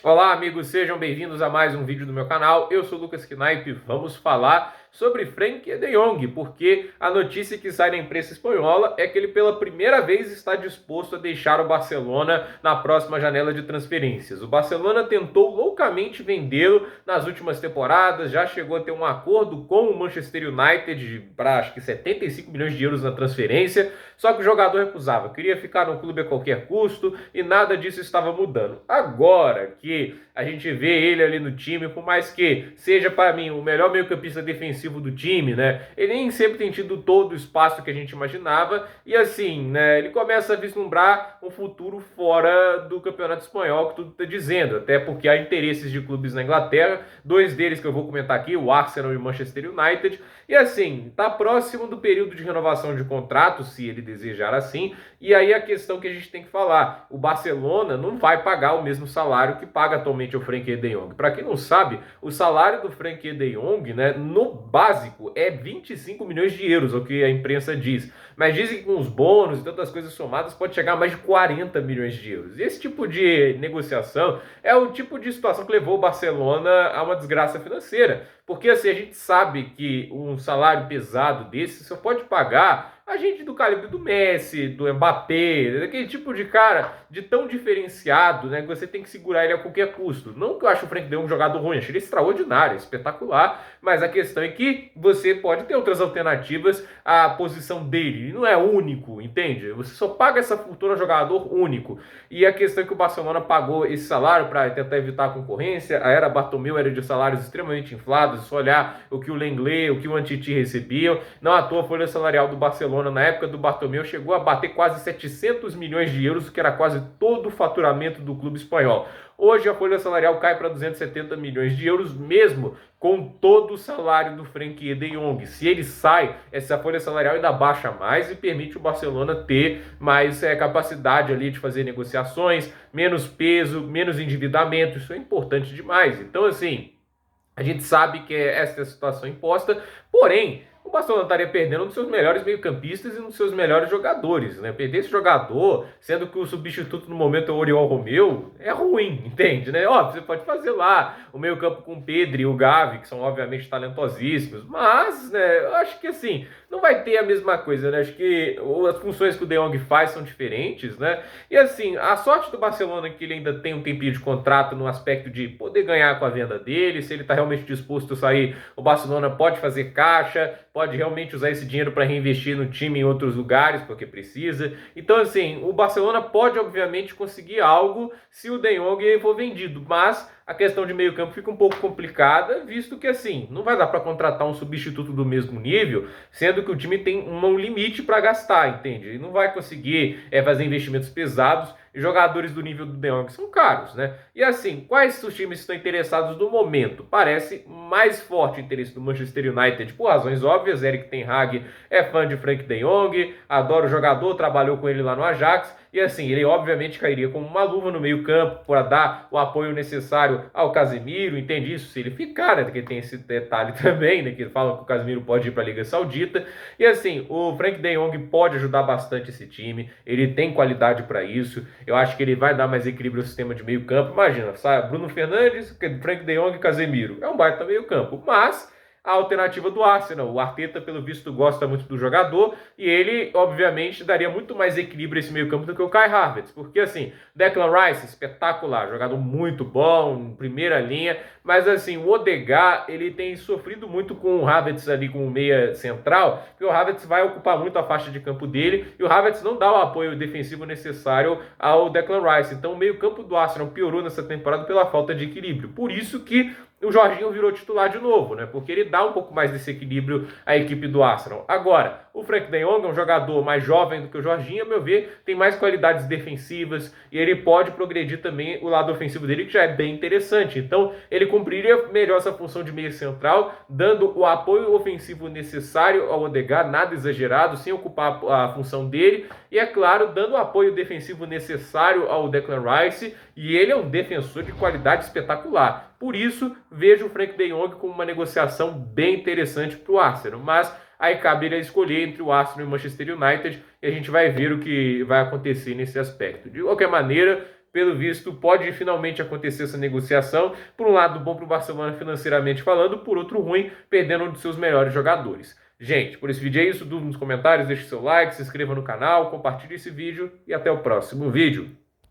Olá, amigos, sejam bem-vindos a mais um vídeo do meu canal. Eu sou o Lucas Knaip e vamos falar sobre Frenkie de Jong, porque a notícia que sai na imprensa espanhola é que ele pela primeira vez está disposto a deixar o Barcelona na próxima janela de transferências. O Barcelona tentou loucamente vendê-lo nas últimas temporadas, já chegou a ter um acordo com o Manchester United para acho que 75 milhões de euros na transferência, só que o jogador recusava, queria ficar no clube a qualquer custo e nada disso estava mudando. Agora que a gente vê ele ali no time, por mais que seja para mim o melhor meio-campista defensivo do time, né? Ele nem sempre tem tido todo o espaço que a gente imaginava e assim, né? Ele começa a vislumbrar um futuro fora do Campeonato Espanhol, que tudo está dizendo, até porque há interesses de clubes na Inglaterra, dois deles que eu vou comentar aqui, o Arsenal e o Manchester United, e assim, está próximo do período de renovação de contrato, se ele desejar assim, e aí a questão que a gente tem que falar, o Barcelona não vai pagar o mesmo salário que paga atualmente o Frenkie de Jong. Para quem não sabe, o salário do Frenkie de Jong, né, no básico, é 25 milhões de euros, é o que a imprensa diz. Mas dizem que com os bônus e tantas coisas somadas pode chegar a mais de 40 milhões de euros. E esse tipo de negociação é o tipo de situação que levou o Barcelona a uma desgraça financeira. Porque assim, a gente sabe que um salário pesado desse só pode pagar a gente do calibre do Messi, do Mbappé, daquele tipo de cara de tão diferenciado, né, que você tem que segurar ele a qualquer custo. Não que eu acho o Frenkie de Jong um jogador ruim, acho ele extraordinário, espetacular, mas a questão é que você pode ter outras alternativas à posição dele, ele não é único, entende? Você só paga essa fortuna a jogador único. E a questão é que o Barcelona pagou esse salário para tentar evitar a concorrência, a era Bartomeu era de salários extremamente inflados, se olhar o que o Lenglet, o que o Antiti recebiam, não à toa a folha salarial do Barcelona na época do Bartomeu chegou a bater quase 700 milhões de euros, que era quase todo o faturamento do clube espanhol. Hoje a folha salarial cai para 270 milhões de euros, mesmo com todo o salário do Frenkie de Jong. Se ele sai, essa folha salarial ainda baixa mais e permite o Barcelona ter mais capacidade ali de fazer negociações, menos peso, menos endividamento. Isso é importante demais. Então, assim, a gente sabe que essa é a situação imposta, porém, o Barcelona estaria perdendo um dos seus melhores meio-campistas e um dos seus melhores jogadores, né? Perder esse jogador, sendo que o substituto no momento é o Oriol Romeu, é ruim, entende, né? Ó, você pode fazer lá o meio-campo com o Pedro e o Gavi, que são obviamente talentosíssimos, mas, né, eu acho que assim, não vai ter a mesma coisa, né? Acho que as funções que o De Jong faz são diferentes, né? E assim, a sorte do Barcelona é que ele ainda tem um tempinho de contrato no aspecto de poder ganhar com a venda dele, se ele está realmente disposto a sair, o Barcelona pode fazer caixa, pode realmente usar esse dinheiro para reinvestir no time em outros lugares, porque precisa. Então, assim, o Barcelona pode, obviamente, conseguir algo se o De Jong for vendido, mas a questão de meio campo fica um pouco complicada, visto que, assim, não vai dar para contratar um substituto do mesmo nível, sendo que o time tem um limite para gastar, entende? Ele não vai conseguir fazer investimentos pesados, e jogadores do nível do De Jong são caros, né? E assim, quais os times estão interessados no momento? Parece mais forte o interesse do Manchester United, por razões óbvias. Erik ten Hag é fã de Frenkie de Jong, adora o jogador, trabalhou com ele lá no Ajax, e assim, ele obviamente cairia como uma luva no meio campo para dar o apoio necessário ao Casemiro, entende isso? Se ele ficar, né? Porque tem esse detalhe também, né? Que falam que o Casemiro pode ir para a Liga Saudita. E assim, o Frenkie de Jong pode ajudar bastante esse time, ele tem qualidade para isso. Eu acho que ele vai dar mais equilíbrio ao sistema de meio campo. Imagina, sabe? Bruno Fernandes, Frenkie de Jong e Casemiro. É um baita meio campo, mas a alternativa do Arsenal. O Arteta, pelo visto, gosta muito do jogador e ele, obviamente, daria muito mais equilíbrio a esse meio campo do que o Kai Havertz. Porque, assim, Declan Rice, espetacular, jogador muito bom, primeira linha, mas, assim, o Odegaard, ele tem sofrido muito com o Havertz ali como meia central, porque o Havertz vai ocupar muito a faixa de campo dele e o Havertz não dá o apoio defensivo necessário ao Declan Rice. Então, o meio campo do Arsenal piorou nessa temporada pela falta de equilíbrio. Por isso que o Jorginho virou titular de novo, né? Porque ele dá um pouco mais desse equilíbrio à equipe do Arsenal. Agora, o Frenkie de Jong é um jogador mais jovem do que o Jorginho, a meu ver, tem mais qualidades defensivas e ele pode progredir também o lado ofensivo dele, que já é bem interessante. Então, ele cumpriria melhor essa função de meia central, dando o apoio ofensivo necessário ao Odegaard, nada exagerado, sem ocupar a função dele, e, é claro, dando o apoio defensivo necessário ao Declan Rice, e ele é um defensor de qualidade espetacular. Por isso, vejo o Frenkie de Jong como uma negociação bem interessante para o Arsenal, mas aí cabe ele escolher entre o Arsenal e o Manchester United, e a gente vai ver o que vai acontecer nesse aspecto. De qualquer maneira, pelo visto, pode finalmente acontecer essa negociação. Por um lado, bom para o Barcelona financeiramente falando, por outro, ruim, perdendo um de seus melhores jogadores. Gente, por esse vídeo é isso. Dúvida nos comentários, deixe seu like, se inscreva no canal, compartilhe esse vídeo e até o próximo vídeo.